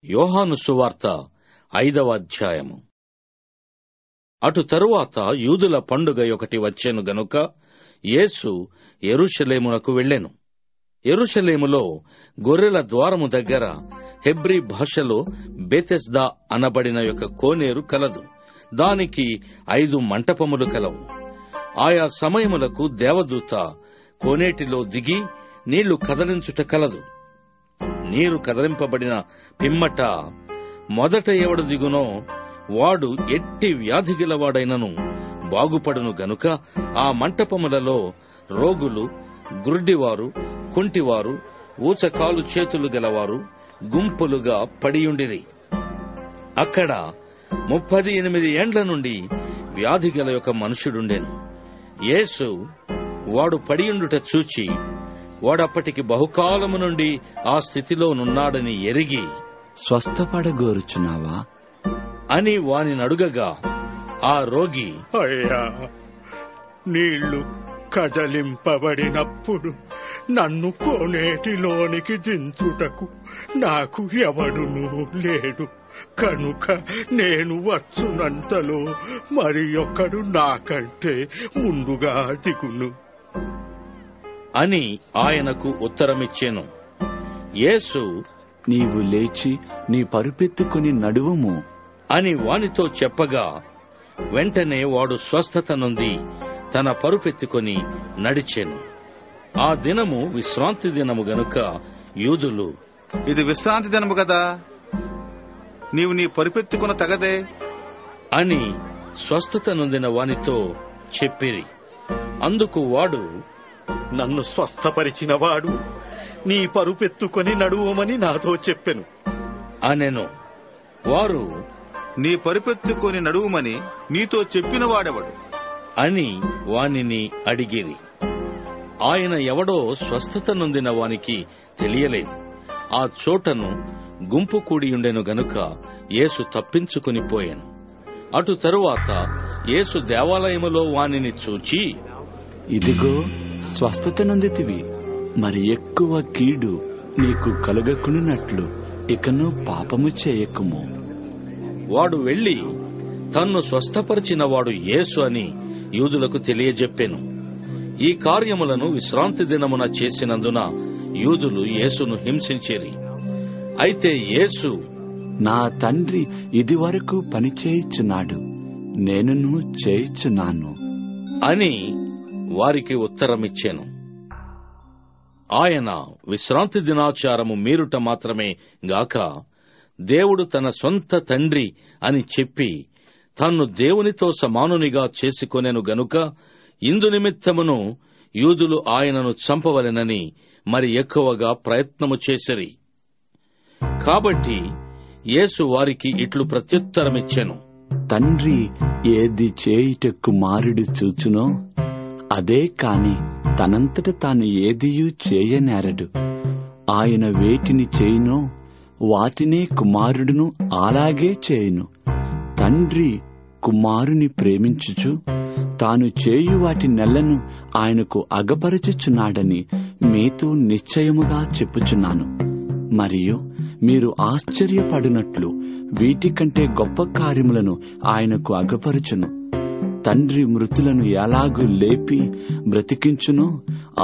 యోహాను సువార్త 5వ అధ్యాయము. అటు తరువాత యూదుల పండుగ ఒకటి వచ్చెను గనుక యేసు యెరూషలేమునకు వెళ్ళెను. యెరూషలేములో గొర్రెల ద్వారము దగ్గర హెబ్రీ భాషలో బెతెస్దా అనబడిన యొక్క కోనేరు కలదు. దానికి 5 మంటపములు కలవు. ఆయా సమయములకు దేవదూత కోనేటిలో దిగి నీళ్లు కదలించుట కలదు. నీరు కదలింపబడిన పిమ్మట మొదట ఎవడు దిగునో వాడు ఎట్టి వ్యాధి గలవాడైనను బాగుపడును గనుక ఆ మంటపములలో రోగులు, గుడ్డివారు, కుంటివారు, ఊచకాలు చేతులు గలవారు గుంపులుగా పడియుండిరి. అక్కడ 38 ఏండ్ల నుండి వ్యాధి గల ఒక మనుషుడుండెను. యేసు వాడు పడియుండుట చూచి వాడప్పటికి బహుకాలము నుండి ఆ స్థితిలో నున్నాడని ఎరిగి, స్వస్థపడగోరుచున్నావా అని వానినడుగగా, ఆ రోగి, అయ్యా, నీళ్లు కదలింపబడినప్పుడు నన్ను కోనేటిలోనికి దించుటకు నాకు ఎవడునూ లేడు కనుక నేను వచ్చునంతలో మరి ఒకడు నాకంటే ముందుగా దిగును అని ఆయనకు ఉత్తరమిచ్చెను. యేసు, నీవు లేచి నీ పరుపెత్తుకుని నడువుము అని వానితో చెప్పగా, వెంటనే వాడు స్వస్థత నొంది తన పరుపెత్తుకొని నడిచెను. ఆ దినము విశ్రాంతి దినము గనుక యూదులు, ఇది విశ్రాంతి దినము కదా, నీవు నీ పరుపెత్తుకున తగదే అని స్వస్థత నొందిన వానితో చెప్పిరి. అందుకు వాడు, నన్ను స్వస్థపరిచిన వాడు నీ పరుపెత్తుకొని నడువమని నాతో చెప్పెను అనెను. వారు, నీ పరుపెత్తుకొని నడువుమని నీతో చెప్పిన వాడెవడు అని వానిని అడిగిరి. ఆయన ఎవడో స్వస్థత నొందిన వానికి తెలియలేదు. ఆ చోటను గుంపు కూడియుండెను గనుక యేసు తప్పించుకుని పోయెను. అటు తరువాత యేసు దేవాలయములో వానిని చూచి, ఇదిగో స్వస్థత నొందితివి, మరి ఎక్కువ కీడు నీకు కలుగకున్నట్లు ఇకను పాపము చేయకుము. వాడు వెళ్లి తన్ను స్వస్థపరిచిన వాడు యేసు అని యూదులకు తెలియజెప్పెను. ఈ కార్యములను విశ్రాంతి దినమున చేసినందున యూదులు యేసును హింసించిరి. అయితే యేసు, నా తండ్రి ఇదివరకు పని చేయుచున్నాడు, నేనును చేయుచున్నాను అని వారికి ఉత్తరమిచ్చెను. ఆయన విశ్రాంతి దినాచారము మీరుట మాత్రమే గాక, దేవుడు తన సొంత తండ్రి అని చెప్పి తన్ను దేవునితో సమానునిగా చేసుకొనెను గనుక ఇందు నిమిత్తమును యూదులు ఆయనను చంపవలెనని మరి ఎక్కువగా ప్రయత్నము చేసిరి. కాబట్టి యేసు వారికి ఇట్లు ప్రత్యుత్తరమిచ్చెను. తండ్రి ఏది చేయుట కుమారుడు చూచునో అదే కాని తనంతట తాను ఏదియూ చేయనేరడు. ఆయన వేటిని చేయునో వాటినే కుమారుడును అలాగే చేయును. తండ్రి కుమారుని ప్రేమించుచు తాను చేయు వాటి నెలను ఆయనకు అగపరచుచున్నాడని మీతో నిశ్చయముగా చెప్పుచున్నాను. మరియు మీరు ఆశ్చర్యపడినట్లు వీటికంటే గొప్ప కార్యములను ఆయనకు అగపరచును. తండ్రి మృతులను ఎలాగూ లేపి బ్రతికించునో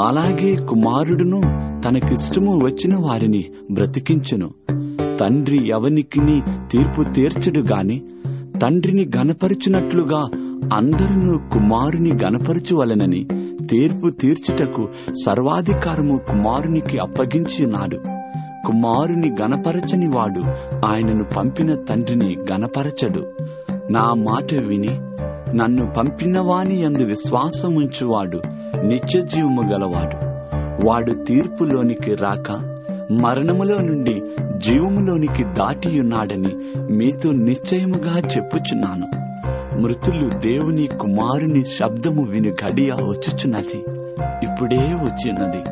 అలాగే కుమారుడును తనకిష్టము వచ్చిన వారిని బ్రతికించును. తండ్రి ఎవనికిని తీర్పు తీర్చడు గాని తండ్రిని గనపరచునట్లుగా అందరూ కుమారుని గనపరచువలెనని తీర్పు తీర్చుటకు సర్వాధికారము కుమారునికి అప్పగించి ఉన్నాడు. కుమారుని గనపరచని వాడు ఆయనను పంపిన తండ్రిని గనపరచడు. నా మాట విని నన్ను పంపిన వాని యందు విశ్వాసముంచువాడు నిత్యజీవము గలవాడు. వాడు తీర్పులోనికి రాక మరణములో నుండి జీవములోనికి దాటియున్నాడని మీతో నిశ్చయముగా చెప్పుచున్నాను. మృతులు దేవుని కుమారుని శబ్దము విని గడియ వచ్చుచున్నది, ఇప్పుడే వచ్చినది.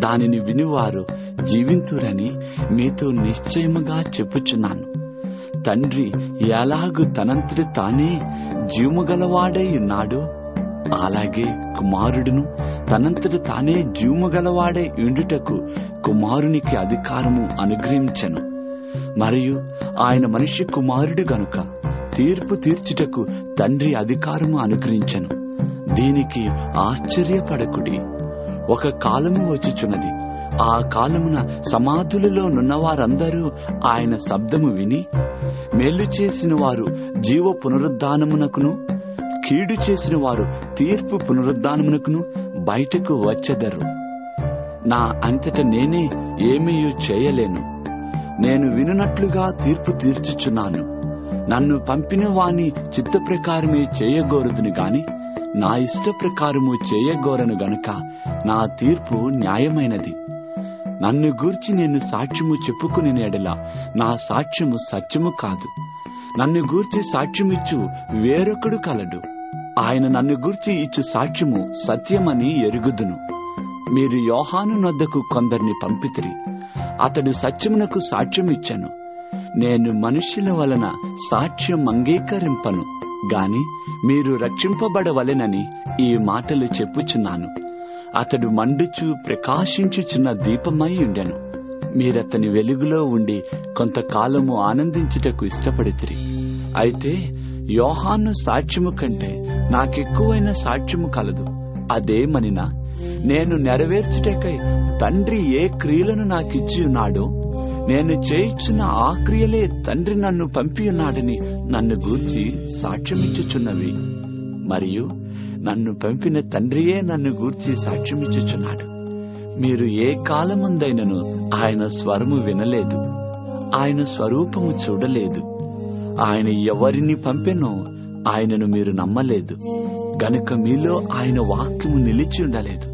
దానిని వినివారు జీవింతురని మీతో నిశ్చయముగా చెప్పుచున్నాను. తండ్రి ఎలాగు తనంతట తానే జీవముగలవాడై ఉన్నాడో అలాగే కుమారుడును తనంతట తానే జీవముగలవాడై ఉండుటకు కుమారునికి అధికారము అనుగ్రహించెను. మరియు ఆయన మనిషి కుమారుడు గనుక తీర్పు తీర్చుటకు తండ్రి అధికారము అనుగ్రహించెను. దీనికి ఆశ్చర్యపడకుడి. ఒక కాలము వచ్చుచున్నది, ఆ కాలమున సమాధులలో నున్నవారందరూ ఆయన శబ్దము విని, మేలు చేసిన వారు జీవ పునరుద్ధానమునకును, కీడు చేసిన వారు తీర్పు పునరుద్ధానమునకును బయటకు వచ్చెదరు. నా అంతట నేనే ఏమీ చేయలేను. నేను వినున్నట్లుగా తీర్పు తీర్చుచున్నాను. నన్ను పంపిన వాని చిత్త ప్రకారమే చేయగోరుదును గాని నా ఇష్ట ప్రకారము చేయగోరను గనుక నా తీర్పు న్యాయమైనది. నన్ను గూర్చి నేను సాక్ష్యము చెప్పుకుని ఎడల నా సాక్ష్యము సత్యము కాదు. నన్ను గూర్చి సాక్ష్యమిచ్చు వేరొకడు కలడు. ఆయన నన్ను గూర్చి ఇచ్చు సాక్ష్యము సత్యమని ఎరుగుదును. మీరు యోహాను నొద్దకు కొందరిని పంపితిరి. అతడు సత్యమునకు సాక్ష్యమిచ్చెను. నేను మనుష్యుల వలన సాక్ష్యం అంగీకరింపను గాని మీరు రక్షింపబడవలెనని ఈ మాటలు చెప్పుచున్నాను. అతడు మండుచు ప్రకాశించుచున్న దీపమై ఉండెను. మీరతని వెలుగులో ఉండి కొంతకాలము ఆనందించుటకు ఇష్టపడితిరి. అయితే యోహాను సాక్ష్యము కంటే నాకెక్కువైన సాక్ష్యము కలదు. అదేమనినా, నేను నెరవేర్చుటకై తండ్రి ఏ క్రియలను నాకిచ్చి ఉన్నాడో నేను చేయుచున్న ఆ క్రియలే తండ్రి నన్ను పంపియున్నాడని నన్ను గూర్చి సాక్ష్యమిచ్చుచున్నవి. మరియు నన్ను పంపిన తండ్రియే నన్ను గూర్చి సాక్ష్యమిచ్చుచున్నాడు. మీరు ఏ కాలమందైనను ఆయన స్వరము వినలేదు, ఆయన స్వరూపము చూడలేదు. ఆయన ఎవరిని పంపెనో ఆయనను మీరు నమ్మలేదు గనుక మీలో ఆయన వాక్యము నిలిచి ఉండలేదు.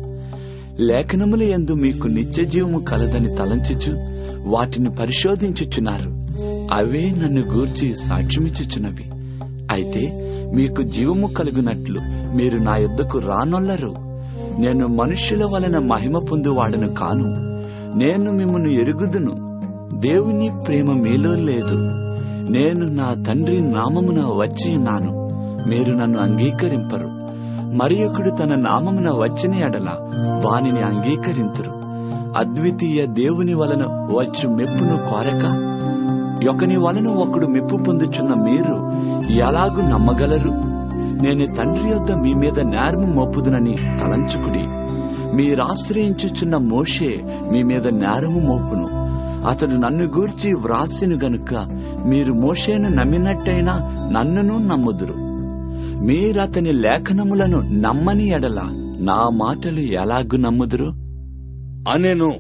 లేఖనముల యందు మీకు నిత్యజీవము కలదని తలంచుచు వాటిని పరిశోధించుచున్నారు. అవే నన్ను గూర్చి సాక్ష్యమిచ్చుచున్నవి. అయితే మీకు జీవము కలుగునట్లు మీరు నా యొద్దకు రానొల్లరు. నేను మనుష్యుల వలన మహిమ పొందువాడను కాను. నేను మిమ్మల్ని ఎరుగుదును. దేవుని ప్రేమ మీలో లేదు. నేను నా తండ్రి నామమున వచ్చి ఉన్నాను, మీరు నన్ను అంగీకరింపరు. మరి ఒకడు తన నామమున వచ్చిన ఎడల వానిని అంగీకరింతురు. అద్వితీయ దేవుని వలన వచ్చు మెప్పును కోరక ఒకని వలన ఒకడు మెప్పు పొందుచున్న మీరు ఎలాగు నమ్మగలరు? నేను తండ్రి యొద్ద మీ మీద నేరము మోపుదునని తలంచుకుడి. మీరాశ్రయించుచున్న మోషే మీ మీద నేరము మోపును. అతడు నన్ను గూర్చి వ్రాసిను గనుక మీరు మోషేను నమ్మినట్టయినా నన్నును నమ్ముదురు. మీరతని లేఖనములను నమ్మని ఎడల నా మాటలు ఎలాగు నమ్ముదురు అనెను.